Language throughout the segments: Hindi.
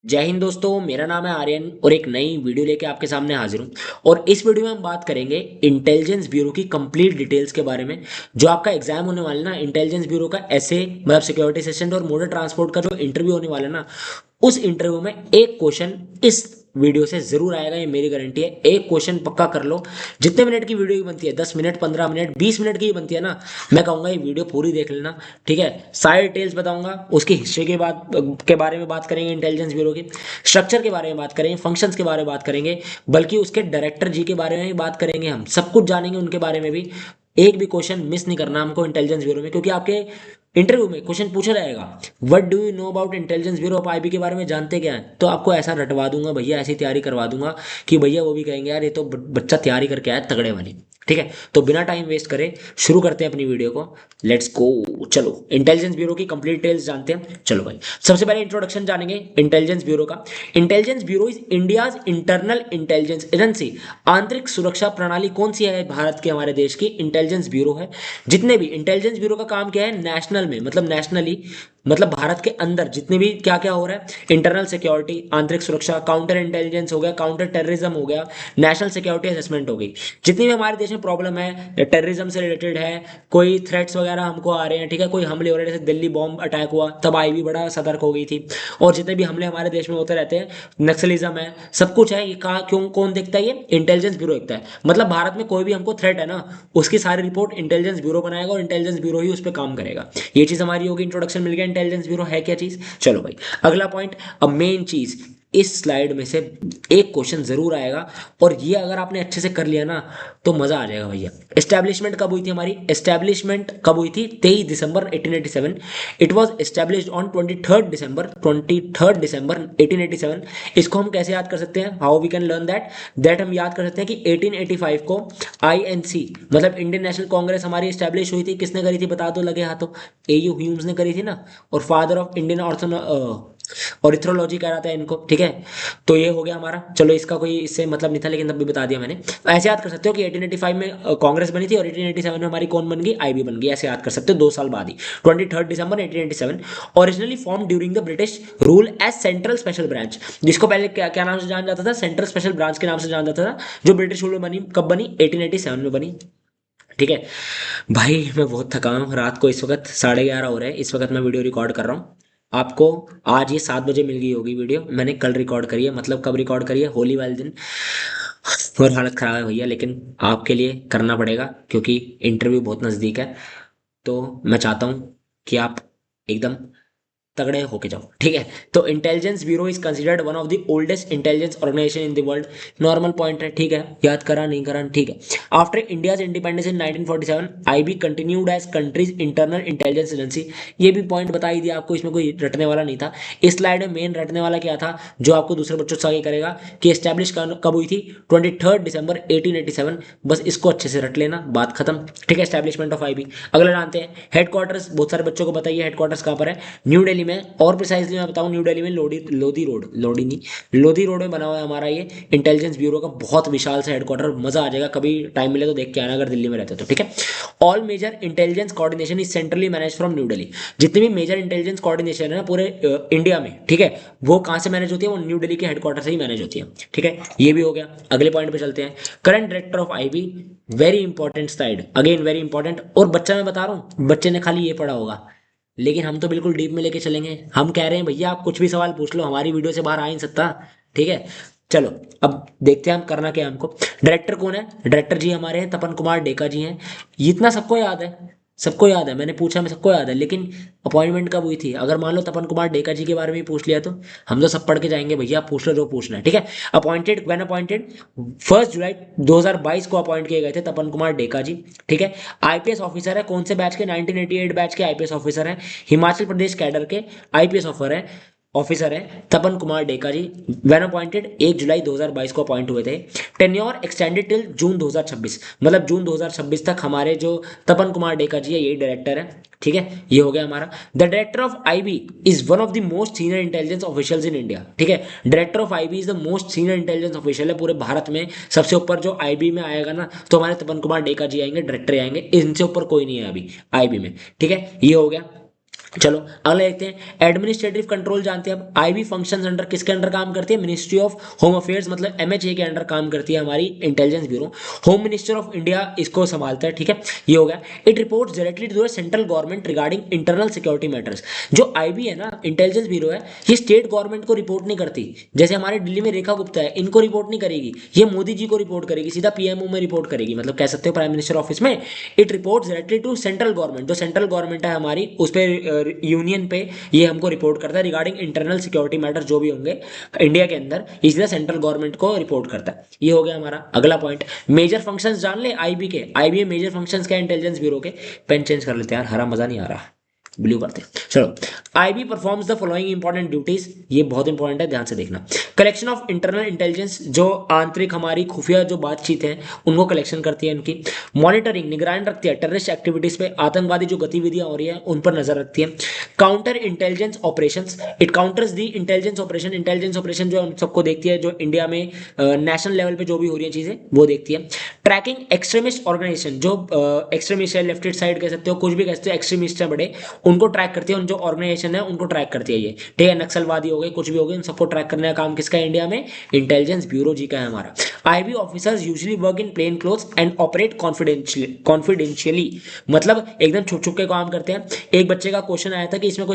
जय हिंद दोस्तों, मेरा नाम है आर्यन और एक नई वीडियो लेके आपके सामने हाजिर हूँ। और इस वीडियो में हम बात करेंगे इंटेलिजेंस ब्यूरो की कंप्लीट डिटेल्स के बारे में। जो आपका एग्जाम होने वाला है ना, इंटेलिजेंस ब्यूरो का ऐसे मतलब सिक्योरिटी असिस्टेंट और मोटर ट्रांसपोर्ट का जो इंटरव्यू होने वाला है ना, उस इंटरव्यू में एक क्वेश्चन इस वीडियो से जरूर आएगा, ये मेरी गारंटी है। एक क्वेश्चन पक्का कर लो। जितने मिनट की वीडियो की बनती है, 10 मिनट, 15 मिनट, 20 मिनट की बनती है ना, मैं कहूंगा ये वीडियो पूरी देख लेना। ठीक है, सारे डिटेल्स बताऊंगा, उसकी हिस्ट्री के बारे में बात करेंगे, इंटेलिजेंस ब्यूरो की स्ट्रक्चर के बारे में बात करेंगे, फंक्शंस के बारे में बात करेंगे, बल्कि उसके डायरेक्टर जी के बारे में भी बात करेंगे। हम सब कुछ जानेंगे उनके बारे में भी। एक भी क्वेश्चन मिस नहीं करना हमको इंटेलिजेंस ब्यूरो में, क्योंकि आपके इंटरव्यू में क्वेश्चन पूछा जाएगा, what do you know about intelligence bureau of IB के बारे में जानते क्या है। तो आपको ऐसा रटवा दूंगा भैया, ऐसी तैयारी करवा दूंगा कि भैया वो भी कहेंगे यार ये तो बच्चा तैयारी करके आया तगड़े वाली। ठीक है, तो बिना टाइम वेस्ट करे शुरू करते हैं अपनी वीडियो को। लेट्स गो, चलो इंटेलिजेंस ब्यूरो की कंप्लीट डिटेल्स जानते हैं। चलो भाई, सबसे पहले इंट्रोडक्शन जानेंगे इंटेलिजेंस ब्यूरो का। Intelligence bureau is India's internal intelligence agency. आंतरिक सुरक्षा प्रणाली कौन सी है भारत के, हमारे देश की इंटेलिजेंस ब्यूरो है। जितने भी इंटेलिजेंस ब्यूरो का काम क्या है, नेशनल में मतलब नेशनली, मतलब भारत के अंदर जितने भी क्या क्या हो रहा है, इंटरनल सिक्योरिटी, आंतरिक सुरक्षा, काउंटर इंटेलिजेंस हो गया, काउंटर टेररिज्म हो गया, नेशनल सिक्योरिटी असेसमेंट हो गई। जितनी भी हमारे देश में प्रॉब्लम है टेररिज्म से रिलेटेड है, कोई थ्रेट्स वगैरह हमको आ रहे हैं, ठीक है, कोई हमले हो रहे हैं, जैसे दिल्ली बॉम्ब अटैक हुआ तब आई भी बड़ा सतर्क हो गई थी। और जितने भी हमले हमारे देश में होते रहते हैं, नक्सलिज्म है, सब कुछ है, ये कहाँ क्यों कौन देखता है, ये इंटेलिजेंस ब्यूरो देखता है। मतलब भारत में कोई भी हमको थ्रेट है ना, उसकी सारी रिपोर्ट इंटेलिजेंस ब्यूरो बनाएगा और इंटेलिजेंस ब्यूरो ही उस पर काम करेगा। ये चीज हमारी होगी, इंट्रोडक्शन मिल गया इंटेलिजेंस ब्यूरो है क्या चीज। चलो भाई, अगला पॉइंट, अब मेन चीज, इस स्लाइड में से एक क्वेश्चन जरूर आएगा, और ये अगर आपने अच्छे से कर लिया ना तो मजा आ जाएगा भैया। एस्टैब्लिशमेंट कब हुई थी हमारी, एस्टैब्लिशमेंट कब हुई थी, 23 दिसंबर 1887। इट वॉज एस्टैब्लिश्ड ऑन 23 दिसंबर 1887। इसको हम कैसे याद कर सकते हैं, how we can learn that, हम याद कर सकते हैं कि 1885 को आईएनसी मतलब इंडियन नेशनल कांग्रेस हमारी स्टैब्लिश हुई थी। किसने करी थी बता दो लगे हाथों, एयू ह्यूम्स ने करी थी ना। और फादर ऑफ इंडियन ऑर्थोलॉजी कह रहा था इनको। ठीक है, तो ये हो गया हमारा। चलो, इसका कोई इससे मतलब नहीं था, लेकिन तब भी बता दिया मैंने। ऐसे याद कर सकते हो कि 1885 में कांग्रेस बनी थी और 1887 में हमारी कौन बन गई, आईबी बन गई। ऐसे याद कर सकते हो, 2 साल बाद ही, 23 दिसंबर 1887। Originally form during the British rule as central special branch, जिसको पहले क्या क्या नाम से जाना जाता था, सेंट्रल स्पेशल ब्रांच के नाम से जाना जाता था, जो ब्रिटिश रूल में बनी, कब बनी, 1887 में बनी। ठीक है भाई, मैं बहुत थका हूँ। रात को इस वक्त 11:30 हो रहे हैं, इस वक्त मैं वीडियो रिकॉर्ड कर रहा हूँ। आपको आज ये 7 बजे मिल गई होगी वीडियो, मैंने कल रिकॉर्ड करी है। मतलब कब रिकॉर्ड करी है, होली वाले दिन। और हालत खराब है भैया, लेकिन आपके लिए करना पड़ेगा क्योंकि इंटरव्यू बहुत नज़दीक है। तो मैं चाहता हूँ कि आप एकदम तगड़े होके जाओ। ठीक है, तो intelligence bureau is considered one of the oldest intelligence organisation in the world. Normal point है, ठीक है, याद करा नहीं करा, ठीक है। After India's independence in 1947, IB continued as country's internal intelligence agency. ये भी पॉइंट बता ही दिया आपको, इसमें कोई रटने वाला नहीं था। इस स्लाइड में मेन रटने वाला क्या था, जो आपको दूसरे बच्चों से आगे करेगा, कि एस्टेब्लिश कब हुई थी, 23 दिसंबर 1887। बस इसको अच्छे से रट लेना, बात खत्म। ठीक है, एस्टेब्लिशमेंट ऑफ आईबी। अगला जानते हैं हेडक्वार्टर्स। बहुत सारे बच्चों को बताइए हेडक्वार्टर्स कहाँ पर है। न्यू दिल्ली में, और प्रिसाइजली मैं बताऊं, न्यू दिल्ली में लोधी नहीं, लोधी रोड में बना हुआ है हमारा ये इंटेलिजेंस ब्यूरो का बहुत विशाल सा हेडक्वार्टर। मजा आ जाएगा, कभी टाइम मिले तो देख के आना अगर दिल्ली में रहते हो तो। ठीक है, all major intelligence coordination is centrally manage from New Delhi. जितनी भी मेजर इंटेलिजेंस कोऑर्डिनेशन है ना पूरे इंडिया में, ठीक है, वो कहाँ से मैनेज होती है, वो न्यू दिल्ली के हेडक्वार्टर से ही मैनेज होती है। ठीक है, ये भी हो गया। अगले पॉइंट पे चलते हैं, current director of IB. Very important slide, again very important. और बच्चा, मैं बता रहा हूँ, बच्चे ने खाली ये पढ़ा होगा, लेकिन हम तो बिल्कुल डीप में लेके चलेंगे। हम कह रहे हैं भैया आप कुछ भी सवाल पूछ लो, हमारी वीडियो से बाहर आ ही नहीं सकता। ठीक है, चलो अब देखते हैं हम करना क्या है हमको। डायरेक्टर कौन है, डायरेक्टर जी हमारे हैं तपन कुमार डेका जी हैं। इतना सबको याद है, सबको याद है, मैंने पूछा, मैं सबको याद है, लेकिन अपॉइंटमेंट कब हुई थी। अगर मान लो तपन कुमार डेका जी के बारे में ही पूछ लिया तो हम तो सब पढ़ के जाएंगे भैया, आप पूछ लो जो पूछना है। ठीक है, अपॉइंटेड व्हेन अपॉइंटेड, 1 जुलाई 2022 को अपॉइंट किए गए थे तपन कुमार डेका जी। ठीक है, आईपीएस ऑफिसर है, कौन से बैच के, 1988 बैच के आईपीएस ऑफिसर हैं, हिमाचल प्रदेश कैडर के आईपीएस ऑफिसर है तपन कुमार डेका जी। वैन अपॉइंटेड 1 जुलाई 2022 को अपॉइंट हुए थे। टेन्योर एक्सटेंडेड टिल जून 2026, मतलब जून 2026 तक हमारे जो तपन कुमार डेका जी है, यही डायरेक्टर है। ठीक है, ये हो गया हमारा। The director of IB is one of the most senior intelligence officials in India. ठीक है, director of IB is the most senior intelligence official है पूरे भारत में। सबसे ऊपर जो आईबी में आएगा ना, तो हमारे तपन कुमार डेका जी आएंगे, डायरेक्टर आएंगे, इनसे ऊपर कोई नहीं है अभी आईबी में। ठीक है, ये हो गया। चलो अगला देखते हैं, एडमिनिस्ट्रेटिव कंट्रोल जानते हैं अब। आईबी फंक्शंस अंडर किसके अंडर काम करती है? मिनिस्ट्री ऑफ होम अफेयर्स मतलब एमएचए के अंडर काम करती है हमारी intelligence bureau. Home minister of India इसको संभालता है, ठीक है, ये हो गया। It reports directly to the central government regarding internal security matters. जो आईबी है ना, इंटेलिजेंस ब्यूरो है, ये स्टेट गवर्नमेंट को रिपोर्ट नहीं करती। जैसे हमारे दिल्ली में रेखा गुप्ता है, इनको रिपोर्ट नहीं करेगी, ये मोदी जी को रिपोर्ट करेगी, सीधा पीएमओ में रिपोर्ट करेगी, मतलब कह सकते हो प्राइम मिनिस्टर ऑफिस में। It reports directly to central government, जो सेंट्रल गवर्नमेंट है हमारी, उस पर यूनियन पे ये हमको रिपोर्ट करता है रिगार्डिंग इंटरनल सिक्योरिटी मैटर जो भी होंगे इंडिया के अंदर, इसलिए सेंट्रल गवर्नमेंट को रिपोर्ट करता है। ये हो गया हमारा अगला पॉइंट। मेजर फंक्शंस जान ले आईबी के। आईबी में मेजर फंक्शंस क्या है इंटेलिजेंस ब्यूरो के? पेन चेंज कर लेते हैं यार, हरा मजा नहीं आ रहा, ब्लू करते हैं। चलो, IB performs the following important duties, ये बहुत इंपॉर्टेंट है, ध्यान से देखना। कलेक्शन ऑफ इंटरनल इंटेलिजेंस, जो आंतरिक हमारी खुफिया जो बातचीत है उनको कलेक्शन करती है इनकी। मॉनिटरिंग, निगरानी रखती है टेररिस्ट एक्टिविटीज पे, आतंकवादी जो गतिविधियां हो रही है उन पर नजर रखती है। Counter intelligence operations, it counters the intelligence operation. Intelligence operation जो हम सबको देखती है, जो इंडिया में नेशनल लेवल पे जो भी हो रही है चीजें वो देखती है। ट्रैकिंग एक्सट्रीमिस्ट ऑर्गेनाइजेशन, जो एक्सट्रीमिस्ट है, लेफ्टिस्ट साइड कह सकते हो, कुछ भी कह सकते हो, एक्सट्रीमिस्ट है बड़े, उनको ट्रैक करती है, उन जो ऑर्गेनाइजेशन है उनको ट्रैक करती है ये, ठीक है। नक्सलवादी हो गए, कुछ भी हो गए, उन सबको ट्रैक करने का काम किसका है इंडिया में? इंटेलिजेंस ब्यूरो जी का है हमारा। IB officers usually work in plain clothes and operate confidentially, मतलब एकदम छुप छुप के काम करते हैं। एक बच्चे का क्वेश्चन आया था कि इसमें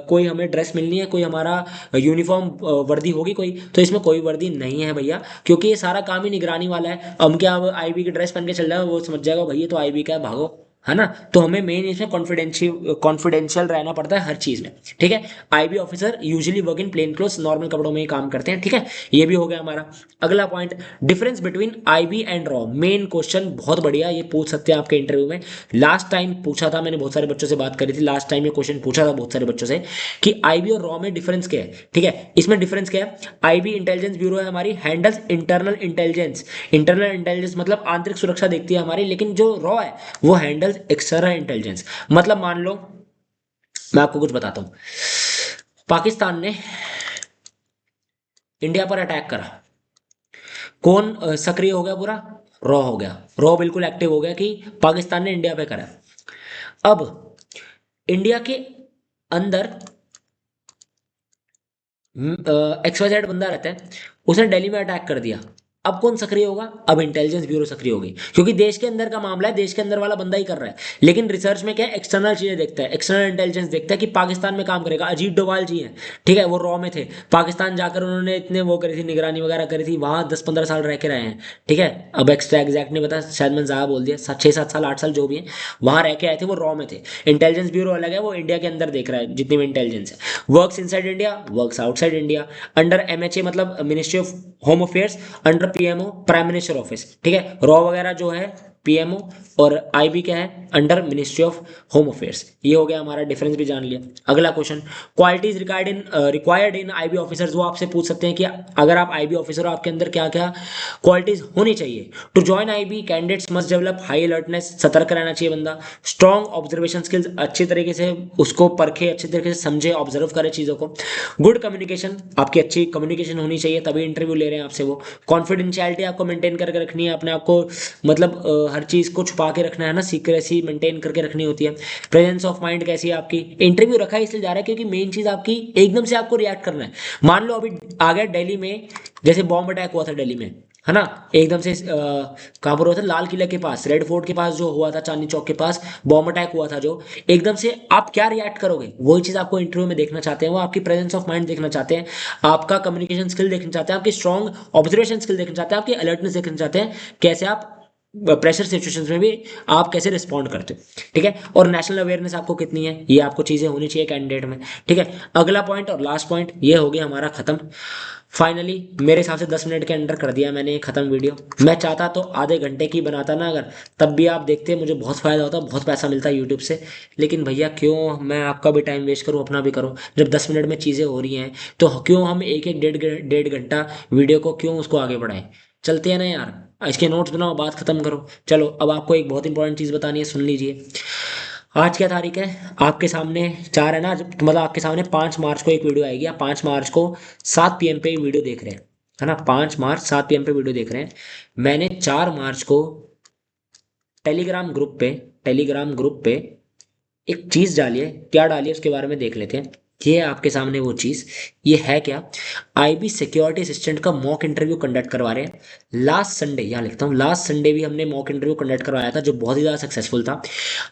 कोई हमें ड्रेस मिलनी है, कोई हमारा यूनिफॉर्म वर्दी होगी कोई, तो इसमें कोई वर्दी नहीं है भैया, क्योंकि ये सारा काम ही निगरानी वाला है। हम क्या अब आईबी की ड्रेस पहन के चल रहा है, वो समझ जाएगा भैया तो आईबी का है, भागो, है ना। तो हमें मेन इसमें कॉन्फिडेंशियल रहना पड़ता है हर चीज में, ठीक है। IB officer usually work in plain clothes, normal कपड़ों में ही काम करते हैं, ठीक है। ये भी हो गया हमारा अगला point. Difference between IB and raw, main question, बहुत बढ़िया, ये पूछ सकते हैं आपके इंटरव्यू में। लास्ट टाइम पूछा था मैंने, बहुत सारे बच्चों से बात करी थी, लास्ट टाइम ये क्वेश्चन पूछा था बहुत सारे बच्चों से कि आईबी और रॉ में डिफरेंस क्या है, ठीक है। इसमें डिफरेंस क्या है? आईबी इंटेलिजेंस ब्यूरो है हमारी, handles internal intelligence. Internal intelligence मतलब आंतरिक सुरक्षा देखती है हमारी, लेकिन जो रॉ है वो हैंडल्स एक्सटर्नल इंटेलिजेंस। मतलब मान लो मैं आपको कुछ बताता हूं, पाकिस्तान ने इंडिया पर अटैक करा, कौन सक्रिय हो गया पूरा? रॉ हो गया, रॉ बिल्कुल एक्टिव हो गया कि पाकिस्तान ने इंडिया पे करा। अब इंडिया के अंदर XYZ बंदा रहता है, उसने दिल्ली में अटैक कर दिया, अब कौन सक्रिय होगा? अब इंटेलिजेंस ब्यूरो सक्रिय होगी, क्योंकि देश के अंदर का मामला है, देश के अंदर वाला बंदा ही कर रहा है। लेकिन रिसर्च में क्या है, एक्सटर्नल चीजें देखता है, एक्सटर्नल इंटेलिजेंस देखता है कि पाकिस्तान में काम करेगा। अजीत डोभाल जी हैं, ठीक है, वो रॉ में थे, पाकिस्तान जाकर उन्होंने इतने वो करी थी, निगरानी वगैरह करी थी, वहां 10-15 साल रह के रहे हैं, ठीक है। अब एक्स्ट्रा एग्जैक्ट नहीं पता, शायद मैंने ज्यादा बोल दिया, 6-7 साल 8 साल जो भी है, वहां रह के आए थे, वो रॉ में थे। इंटेलिजेंस ब्यूरो अलग है, वो इंडिया के अंदर देख रहा है जितनी भी इंटेलिजेंस है। Works inside India, works outside India. Under MHA मतलब ministry of home affairs, under PMO prime minister office, ठीक है। रॉ वगैरह जो है पीएमओ, और आईबी क्या है? Under ministry of home affairs. ये हो गया हमारा, डिफरेंस भी जान लिया। अगला question, qualities required in IB officers, वो आपसे पूछ सकते हैं कि अगर आप आईबी ऑफिसर हो आपके अंदर क्या क्या क्वालिटीज होनी चाहिए। To join IB candidates must develop high alertness, सतर्क रहना चाहिए बंदा। स्ट्रॉन्ग ऑब्जर्वेशन स्किल्स, अच्छी तरीके से उसको परखे, अच्छी तरीके से समझे, ऑब्जर्व करे चीजों को। गुड कम्युनिकेशन, आपकी अच्छी कम्युनिकेशन होनी चाहिए, तभी इंटरव्यू ले रहे हैं आपसे वो। कॉन्फिडेंशियलिटी आपको मेंटेन करके रखनी है, अपने आप को मतलब हर चीज को छुपा के रखना है ना, सीक्रेसी मेंटेन करके रखनी होती है। प्रेजेंस ऑफ माइंड कैसी है आपकी? इंटरव्यू रखा है इसलिए जा रहा है क्योंकि मेन चीज आपकी एकदम से आपको रिएक्ट करना है। मान लो अभी आ गया दिल्ली में, जैसे बॉम्ब अटैक हुआ था दिल्ली में, है ना, एकदम से कहाँ पर हुआ था? लाल किले के पास, रेड फोर्ट के पास जो हुआ था, चांदनी चौक के पास बॉम्ब अटैक हुआ था, जो एकदम से आप क्या रिएक्ट करोगे, वही चीज आपको इंटरव्यू में देखना चाहते हैं। वो आपकी प्रेजेंस ऑफ माइंड देखना चाहते हैं, आपका कम्युनिकेशन स्किल देखना चाहते हैं, आपकी स्ट्रॉन्ग ऑब्जर्वेशन स्किल देखना चाहते हैं, आपकी अलर्टनेस देखना चाहते हैं, कैसे आप प्रेशर सिचुएशंस में भी आप कैसे रिस्पॉन्ड करते हो, ठीक है। और नेशनल अवेयरनेस आपको कितनी है, ये आपको चीजें होनी चाहिए कैंडिडेट में, ठीक है। अगला पॉइंट और लास्ट पॉइंट, ये हो गया हमारा खत्म। फाइनली मेरे हिसाब से 10 मिनट के अंदर कर दिया मैंने ये खत्म वीडियो। मैं चाहता तो आधे घंटे की बनाता ना अगर, तब भी आप देखते, मुझे बहुत फायदा होता, बहुत पैसा मिलता है यूट्यूब से। लेकिन भैया क्यों मैं आपका भी टाइम वेस्ट करूं, अपना भी करूं, जब 10 मिनट में चीज़ें हो रही हैं तो क्यों हम एक एक डेढ़ घंटा वीडियो को क्यों उसको आगे बढ़ाएं। चलते हैं ना यार, इसके नोट्स बनाओ, बात खत्म करो। चलो अब आपको एक बहुत इंपॉर्टेंट चीज़ बतानी है, सुन लीजिए। आज क्या तारीख है आपके सामने? 4 है ना, मतलब आपके सामने 5 मार्च को एक वीडियो आएगी, आप 5 मार्च को 7 PM पे वीडियो देख रहे हैं, है ना, 5 मार्च 7 PM पे वीडियो देख रहे हैं। मैंने 4 मार्च को टेलीग्राम ग्रुप पे टेलीग्राम ग्रुप पे एक चीज डालिए, क्या डालिए उसके बारे में देख लेते हैं। ये है आपके सामने वो चीज। ये है क्या? आईबी सिक्योरिटी असिस्टेंट का मॉक इंटरव्यू कंडक्ट करवा रहे हैं लास्ट संडे। यहाँ लिखता हूँ, लास्ट संडे भी हमने मॉक इंटरव्यू कंडक्ट करवाया था जो बहुत ही ज्यादा सक्सेसफुल था।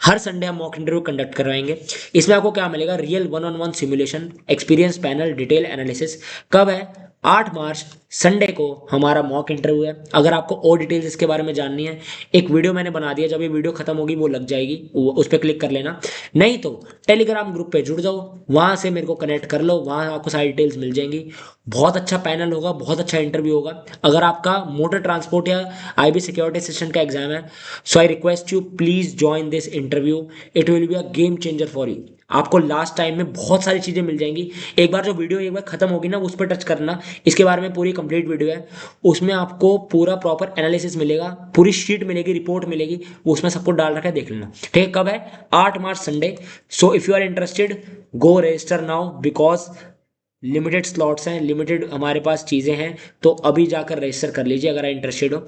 हर संडे हम मॉक इंटरव्यू कंडक्ट करवाएंगे। इसमें आपको क्या मिलेगा? Real one on one simulation, experience panel, detail analysis. कब है? 8 मार्च, संडे को हमारा मॉक इंटरव्यू है। अगर आपको और डिटेल्स इसके बारे में जाननी है, एक वीडियो मैंने बना दिया, जब ये वीडियो खत्म होगी वो लग जाएगी, उस पर क्लिक कर लेना। नहीं तो टेलीग्राम ग्रुप पे जुड़ जाओ, वहां से मेरे को कनेक्ट कर लो, वहां आपको सारी डिटेल्स मिल जाएंगी। बहुत अच्छा पैनल होगा, बहुत अच्छा इंटरव्यू होगा। अगर आपका मोटर ट्रांसपोर्ट या आईबी सिक्योरिटी असिस्टेंट का एग्जाम है, so I request you please join this interview. It will be a game changer for you. आपको लास्ट टाइम में बहुत सारी चीजें मिल जाएंगी। एक बार जो वीडियो एक बार खत्म होगी ना, उस पर टच करना, इसके बारे में पूरी कंप्लीट वीडियो है। उसमें आपको पूरा प्रॉपर एनालिसिस मिलेगा, पूरी शीट मिलेगी, रिपोर्ट मिलेगी, वो उसमें सब कुछ डाल रखा है, देख लेना। ठीक है, कब है? 8 March, Sunday. So if you are interested, go register now, because limited slots हैं, लिमिटेड हमारे पास चीज़ें हैं। तो अभी जाकर रजिस्टर कर लीजिए अगर आप इंटरेस्टेड हो।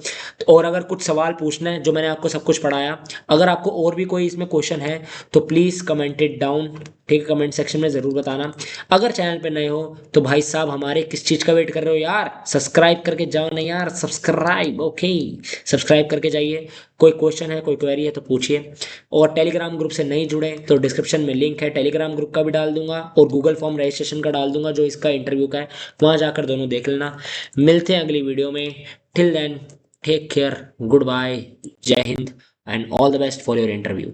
और अगर कुछ सवाल पूछना है, जो मैंने आपको सब कुछ पढ़ाया, अगर आपको और भी कोई इसमें क्वेश्चन है तो प्लीज़ कमेंट इट डाउन। ठीक है, कमेंट सेक्शन में ज़रूर बताना। अगर चैनल पे नए हो तो भाई साहब हमारे किस चीज़ का वेट कर रहे हो यार? सब्सक्राइब करके जाओ ना यार, सब्सक्राइब, ओके। सब्सक्राइब करके जाइए। कोई क्वेश्चन है, कोई क्वेरी है तो पूछिए। और टेलीग्राम ग्रुप से नहीं जुड़े तो डिस्क्रिप्शन में लिंक है, टेलीग्राम ग्रुप का भी डाल दूंगा और गूगल फॉर्म रजिस्ट्रेशन का डाल दूंगा जो इसका इंटरव्यू का है। वहां जाकर दोनों देख लेना। मिलते हैं अगली वीडियो में। Till then, take care, good bye, जय हिंद and all the best for your interview.